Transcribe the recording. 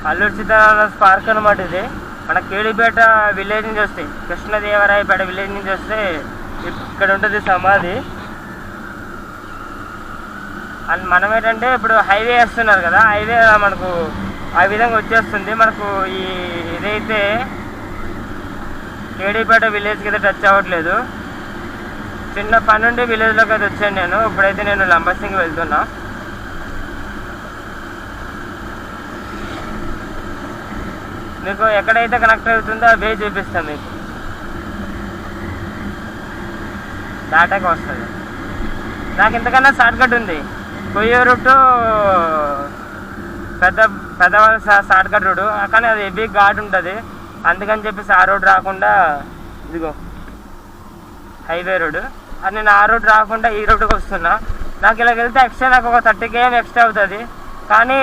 Alluri Sitaramaraju park అనమాట. ఇది మన కేడిపేట విలేజ్ నుంచి వస్తే, కృష్ణదేవరాయపేట విలేజ్ నుంచి వస్తే ఇక్కడ ఉంటుంది సమాధి. అండ్ మనం ఏంటంటే ఇప్పుడు హైవే వేస్తున్నారు కదా, హైవే మనకు ఆ విధంగా వచ్చేస్తుంది. మనకు ఇదైతే కేడిపేట విలేజ్కి అయితే టచ్ అవ్వట్లేదు. చిన్న పని నుండి విలేజ్లోకి అయితే వచ్చాను నేను. ఇప్పుడైతే నేను లంబసింగి వెళ్తున్నా. మీకు ఎక్కడైతే కనెక్ట్ అవుతుందో ఆ వే చూపిస్తాను మీకు. దాటాక వస్తుంది. నాకు ఇంతకన్నా షార్ట్ కట్ ఉంది. కొయ్యూరు టు పెద్దవాళ్ళ షార్ట్ కట్ రోడ్డు, కానీ అది హెవీ ఘాట్ ఉంటుంది. అందుకని చెప్పేసి ఆ రోడ్ రాకుండా ఇదిగో హైవే రోడ్డు, అది నేను ఆ రోడ్ రాకుండా ఈ రోడ్డుకి వస్తున్నా. నాకు ఇలాగ వెళ్తే ఎక్స్ట్రా నాకు ఒక 30 km ఎక్స్ట్రా అవుతుంది. కానీ